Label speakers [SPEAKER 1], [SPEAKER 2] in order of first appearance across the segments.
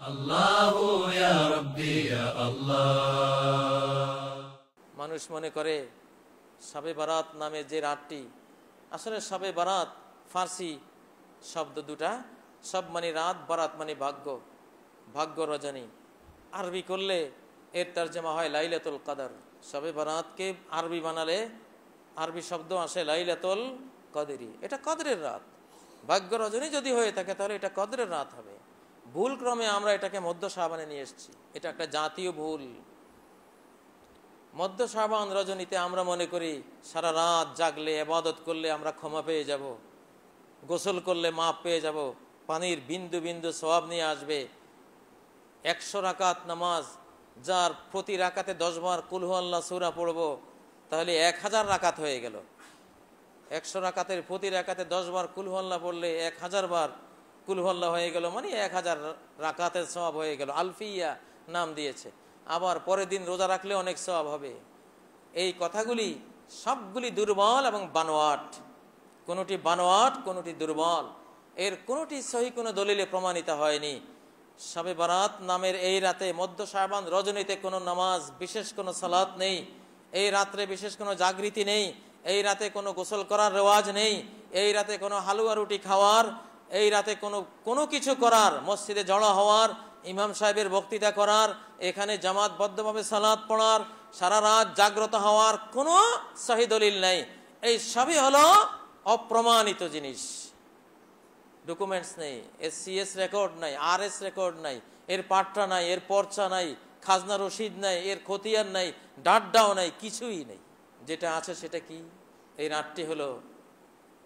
[SPEAKER 1] আল্লাহু ইয়া রাব্বি ইয়া আল্লাহ।
[SPEAKER 2] মানুষ মনে করে শবে বারাত নামে যে রাতটি, আসলে শবে বারাত ফার্সি শব্দ দুটা, সব মানে রাত, বারাত মানে ভাগ্য, ভাগ্য রজনী। আরবি করলে এর তর্জমা হয় লাইলাতুল কদর। শবে বারাতকে আরবি বানালে আরবি শব্দ আসে লাইলাতুল কদরি, এটা কদরের রাত। ভাগ্য রজনী যদি হয়ে থাকে তাহলে এটা কদরের রাত হবে। ভুল ক্রমে আমরা এটাকে মধ্য শাবানে নিয়ে এসেছি, এটা একটা জাতীয় ভুল। মধ্য শাবান রজনীতে আমরা মনে করি সারা রাত জাগলে ইবাদত করলে আমরা ক্ষমা পেয়ে যাব, গোসল করলে মাপ পেয়ে যাব, পানির বিন্দু বিন্দু সওয়াব নিয়ে আসবে। 100 রাকাত নামাজ, যার প্রতি রাকাতে 10 বার কুল হু আল্লাহ সূরা পড়ব, তাহলে 1000 রাকাত হয়ে গেল। 100 রাকাতের প্রতি রাকাতে 10 বার কুল হু আল্লাহ পড়লে 1000 বার কুল হু আল্লাহ হয়ে গেল, মানে 1000 রাকাতের সওয়াব হয়ে গেল। আলফিয়া নাম দিয়েছে। আবার পরের দিন রোজা রাখলে অনেক সওয়াব হবে। এই কথাগুলি সবগুলি দুর্বল এবং বানোয়াট, কোনোটি বানোয়াট, কোনোটি দুর্বল। এর কোনোটি সহি কোনো দলিলে প্রমাণিত হয়নি। শবে বারাত নামের এই রাতে, মধ্য শাবান রজনীতে কোনো নামাজ, বিশেষ কোনো সালাত নেই। এই রাত্রে বিশেষ কোনো জাগৃতি নেই। এই রাতে কোনো গোসল করার রেওয়াজ নেই। এই রাতে কোনো হালুয়া রুটি খাওয়ার, এই রাতে কোনো কিছু করার, মসজিদে জড়ো হওয়ার, ইমাম সাহেবের বক্তৃতা করার, এখানে জামাতবদ্ধভাবে সালাত পড়ার, সারা রাত জাগ্রত হওয়ার কোনো সহি দলিল নেই। এই সবই হলো অপ্রমাণিত জিনিস। ডকুমেন্টস নেই, SCS রেকর্ড নাই, RS রেকর্ড নাই, এর পাট্টা নাই, এর পর্চা নাই, খাজনা রসিদ নাই, এর খতিয়ান নাই, ডাড্ডাও নাই, কিছুই নেই। যেটা আছে সেটা কি? এই রাতটি হলো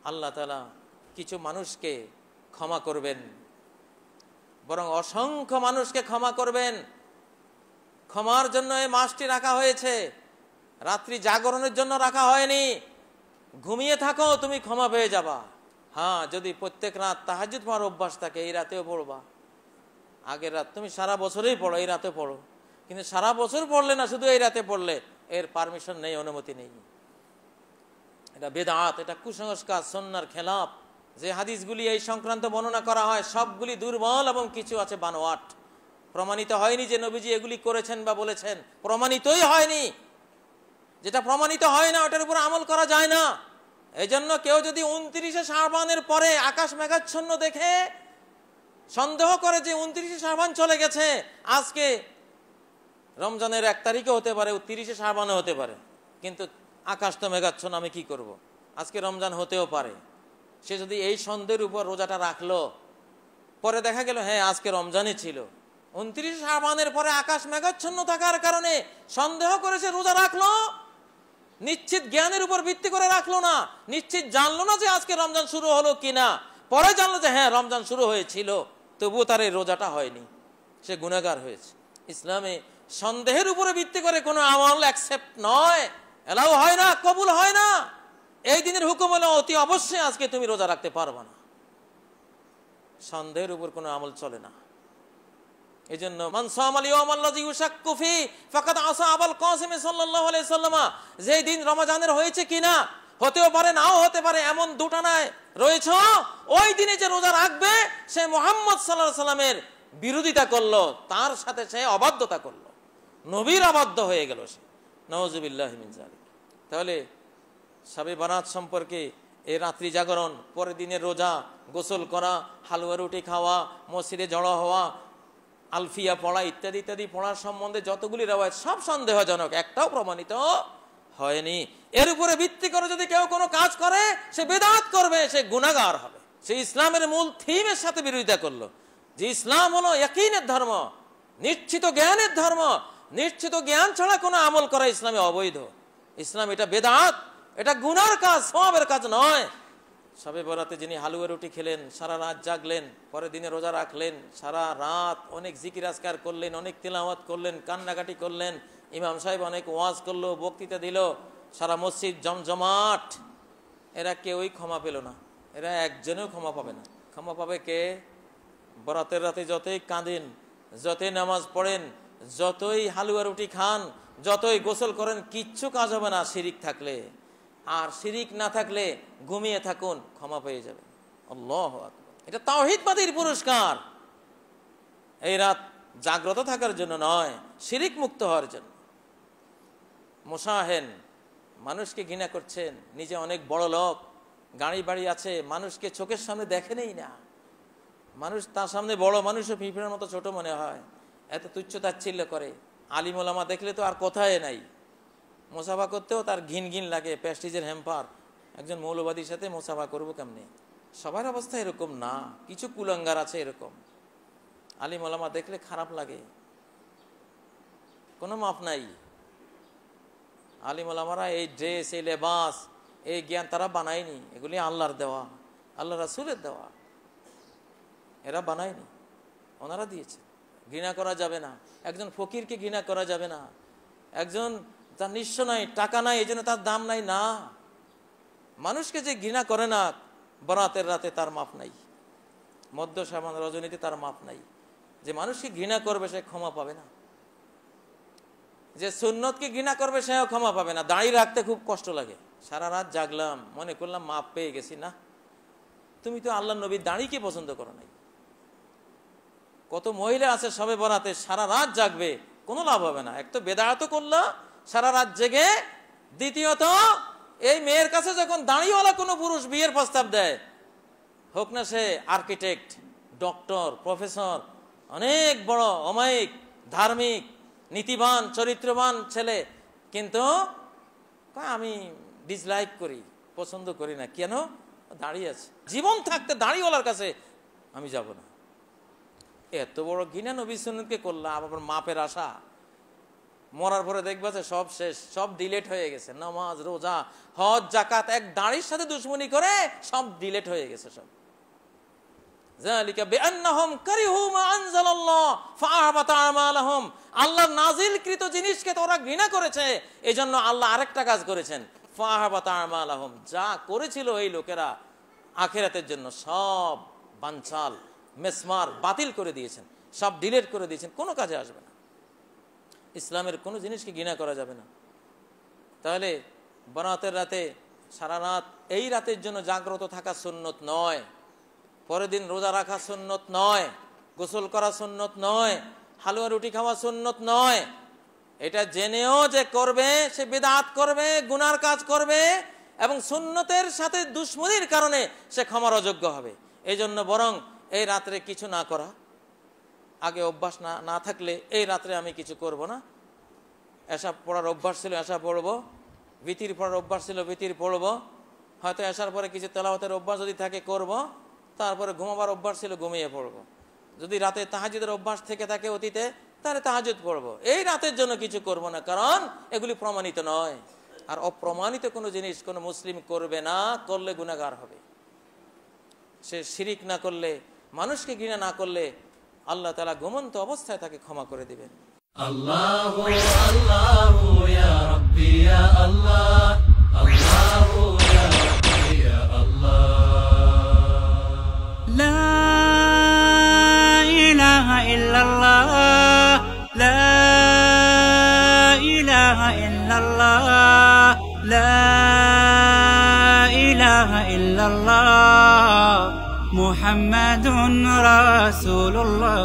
[SPEAKER 2] আল্লাহ তাআলা কিছু মানুষকে ক্ষমা করবেন, বরং অসংখ্য মানুষকে ক্ষমা করবেন। ক্ষমার জন্য এই মাসটি রাখা হয়েছে, রাত্রি জাগরণের জন্য রাখা হয়নি। ঘুমিয়ে থাকো, তুমি ক্ষমা পেয়ে যাবা। হ্যাঁ, যদি প্রত্যেক রাত তাহাজ্জুদ পড়ার অভ্যাস থাকে, এই রাতেও পড়বা। আগের রাত তুমি সারা বছরেই পড়ো, এই রাতে পড়ো, কিন্তু সারা বছর পড়লে না, শুধু এই রাতে পড়লে এর পারমিশন নেই, অনুমতি নেই। এটা বেদাত, এটা কুসংস্কার, সুন্নাহর খেলাফ। যে হাদিসগুলি এই সংক্রান্ত বর্ণনা করা হয় সবগুলি দুর্বল এবং কিছু আছে বানোয়াট। প্রমাণিত হয়নি যে নবীজি এগুলি করেছেন বা বলেছেন, প্রমাণিতই হয়নি। যেটা প্রমাণিত হয় না ওটার উপর আমল করা যায় না। এই জন্য কেউ যদি 29শে শাবানের পরে আকাশ মেঘাচ্ছন্ন দেখে সন্দেহ করে যে 29শে শাবান চলে গেছে, আজকে রমজানের 1 তারিখে হতে পারে, 30শে শাবানে হতে পারে, কিন্তু আকাশ তো মেঘাচ্ছন্ন, আমি কি করব? আজকে রমজান হতেও পারে। সে যদি এই সন্দেহের উপর রোজাটা রাখলো, পরে দেখা গেল হ্যাঁ আজকে রমজানই ছিল, 29শে শাবানের পরে আকাশ মেঘাচ্ছন্ন থাকার কারণে সন্দেহ করে সে রোজা রাখলো, নিশ্চিত জ্ঞানের উপর ভিত্তি করে রাখলো না, নিশ্চিত জানলো না যে আজকে রমজান শুরু হলো কিনা, পরে জানলো যে হ্যাঁ রমজান শুরু হয়েছিল, তবুও তার এই রোজাটা হয়নি, সে গুনাহগার হয়েছে। ইসলামে সন্দেহের উপরে ভিত্তি করে কোনো আমল অ্যাকসেপ্ট নয়, এলাও হয় না, কবুল হয় না। এই দিনের হুকুম হলো অতি অবশ্যই আজকে তুমি রোজা রাখতে পারবে না, সন্দেহের উপর কোনো আমল চলে না। এই জন্য মান সামাল ইয়াউমাল্লাযী ইউশাক্কু ফি ফাকাদ আসা আবুল কাসিম সাল্লাল্লাহু আলাইহি সাল্লাম। যেই দিন রমজানের হয়েছে কিনা, হতেও পারে নাও হতে পারে, এমন দুটানায় রয়েছে, ওই দিনে যে রোজা রাখবে সে মুহাম্মদ সাল্লাল্লাহু আলাইহি সাল্লামের বিরোধিতা করলো, তার সাথে সে অবাধ্যতা করলো, নবীর অবাধ্য হয়ে গেল সে। নাউযুবিল্লাহি মিন যালিক। তাহলে শবে বারাত সম্পর্কে এই রাত্রি জাগরণ, পরের দিনের রোজা, গোসল করা, হালুয়া রুটি খাওয়া, মসজিদে জড়ো হওয়া, আলফিয়া পড়া ইত্যাদি ইত্যাদি পড়ার সম্বন্ধে যতগুলি রওয়ায়াত সব সন্দেহজনক, একটাও প্রমাণিত হয়নি। এর উপরে ভিত্তি করে যদি কেউ কোনো কাজ করে সে বেদাত করবে, সে গুনাহগার হবে, সে ইসলামের মূল থিমের সাথে বিরোধিতা করলো, যে ইসলাম হলো ইয়াকিনের ধর্ম, নিশ্চিত জ্ঞানের ধর্ম। নিশ্চিত জ্ঞান ছাড়া কোনো আমল করা ইসলামে অবৈধ। ইসলাম এটা বেদাত, এটা গুনার কাজ, সওয়াবের কাজ নয়। শবে বরাতে যিনি হালুয়া রুটি খেলেন, সারা রাত জাগলেন, পরের দিনে রোজা রাখলেন, সারা রাত অনেক জিকির আজকার করলেন, অনেক তিলাওয়াত করলেন, কান্নাকাটি করলেন, ইমাম সাহেব অনেক ওয়াজ করলো, বক্তৃতা দিল, সারা মসজিদ জমজমাট, এরা কেউই ক্ষমা পেল না, এরা একজনেও ক্ষমা পাবে না। ক্ষমা পাবে কে? বরাতের রাতে যতই কাঁদেন, যতই নামাজ পড়েন, যতই হালুয়া রুটি খান, যতই গোসল করেন, কিচ্ছু কাজ হবে না শিরিক থাকলে। আর শিরিক না থাকলে ঘুমিয়ে থাকুন, ক্ষমা পেয়ে যাবেন। আল্লাহু আকবার। এটা তাওহীদবাদীর পুরস্কার। এই রাত জাগ্রত থাকার জন্য নয়, শিরিক মুক্ত হওয়ার জন্য। মুসাহেন, মানুষকে ঘৃণা করছেন, নিজে অনেক বড় লোক, গাড়ি বাড়ি আছে, মানুষকে চোখের সামনে দেখেনই না, মানুষ তার সামনে বড় মানুষও পিঁপড়ের মতো ছোট মনে হয়, এত তুচ্ছ তাচ্ছিল্য করে। আলিম ওলামা দেখলে তো আর কথাই নাই, মোসাফা করতেও তার ঘিন ঘিন লাগে, প্যাস্টিজের হ্যাম্পার, একজন মৌলবাদীর সাথে মোসাফা করবো কেমনে? সবার অবস্থা এরকম না, কিছু কুলাঙ্গার আছে এরকম। আলিম ওলামা দেখলে খারাপ লাগে, কোনো মাপ নাই। আলিম ওলামারা এই ড্রেস, এই লেবাস, এই জ্ঞান তারা বানায়নি, এগুলি আল্লাহর দেওয়া, আল্লাহ রাসূলের দেওয়া, এরা বানায়নি, ওনারা দিয়েছে। ঘৃণা করা যাবে না, একজন ফকিরকে ঘৃণা করা যাবে না, একজন তার নিঃস্ব নাই, টাকা নাই, এই জন্য তার দাম নাই, না। মানুষকে যে ঘৃণা করে না বরাতের রাতে, তার মাপ নাই, মধ্য সামান রজনীতে তার মাপ নাই। যে মানুষকে ঘৃণা করবে সে ক্ষমা পাবে না, যে সুন্নতকে ঘৃণা করবে সেও ক্ষমা পাবে না। দাঁড়িয়ে রাখতে খুব কষ্ট লাগে, সারা রাত জাগলাম, মনে করলাম মাপ পেয়ে গেছি, না, তুমি তো আল্লাহ নবীর দাঁড়িকে পছন্দ করো নাই। কত মহিলা আছে সবে বরাতে সারা রাত জাগবে, কোনো লাভ হবে না। এক তো বেদাত করলো সারা রাত জেগে, দ্বিতীয়ত এই মেয়ের কাছে যখন দাঁড়িয়েওয়ালা কোনো পুরুষ বিয়ের প্রস্তাব দেয়, হোক না সে আর্কিটেক্ট, ডক্টর, প্রফেসর, অনেক বড় অমায়িক, ধার্মিক, নীতিবান, চরিত্রবান ছেলে, কিন্তু আমি ডিসলাইক করি, পছন্দ করি না, কেন? দাঁড়িয়ে আছে। জীবন থাকতে দাঁড়িয়েওয়ালার কাছে আমি যাব না। এত বড় ঘৃণা নবী সুন্নতকে করলাম, আবার মাপের আশা। মরার পরে দেখবা যে সব শেষ, সব ডিলেট হয়ে গেছে, নামাজ, রোজা, হজ, জাকাত, এক দাঁড়ির সাথে দুশ্মনী করে সব ডিলেট হয়ে গেছে সব। আল্লাহ নাজিলকৃত জিনিসকে তো ওরা ঘৃণা করেছে, এই জন্য আল্লাহ আরেকটা কাজ করেছেন, যা করেছিল এই লোকেরা আখিরাতের জন্য সব বানচাল মেসমার বাতিল করে দিয়েছেন, সব ডিলেট করে দিয়েছেন, কোনো কাজে আসবে না। ইসলামের কোনো জিনিসকে ঘৃণা করা যাবে না। তাহলে বরাতের রাতে সারা রাত, এই রাতের জন্য জাগ্রত থাকা সুন্নত নয়, পরের দিন রোজা রাখা সুন্নত নয়, গোসল করা সুন্নত নয়, হালুয়া রুটি খাওয়া সুন্নত নয়। এটা জেনেও যে করবে সে বিদআত করবে, গুনার কাজ করবে, এবং সুন্নতের সাথে দুশ্মনির কারণে সে ক্ষমার অযোগ্য হবে। এই জন্য বরং এই রাত্রে কিছু না করা, আগে অভ্যাস না থাকলে এই রাত্রে আমি কিছু করব না, এশা পড়ার অভ্যাস ছিল এশা পড়বো, ভিতির পড়ার অভ্যাস ছিল ভিতির পড়বো, হয়তো এশার পরে কিছু তেলাওয়াতের অভ্যাস যদি থাকে করব, তারপরে ঘুমাবার অভ্যাস ছিল ঘুমিয়ে পড়বো, যদি রাতে তাহাজ্জুদের অভ্যাস থেকে থাকে অতীতে তাহলে তাহাজ্জুদ পড়বো। এই রাতের জন্য কিছু করব না, কারণ এগুলি প্রমাণিত নয়। আর অপ্রমাণিত কোনো জিনিস কোনো মুসলিম করবে না, করলে গুনাহগার হবে। সে শিরিক না করলে, মানুষকে ঘৃণা না করলে আল্লাহ তাআলা ঘুমন্ত অবস্থায় তাকে ক্ষমা করে দিবেন।
[SPEAKER 1] আল্লাহু আল্লাহু ইয়া রাব্বি ইয়া আল্লাহ, আল্লাহু ইয়া রাব্বি ইয়া আল্লাহ।
[SPEAKER 3] লা ইলাহা ইল্লাল্লাহ, লা ইলাহা ইল্লাল্লাহ, লা ইলাহা ইল্লাল্লাহ, মুহাম্মাদুর রাসূলুল্লাহ।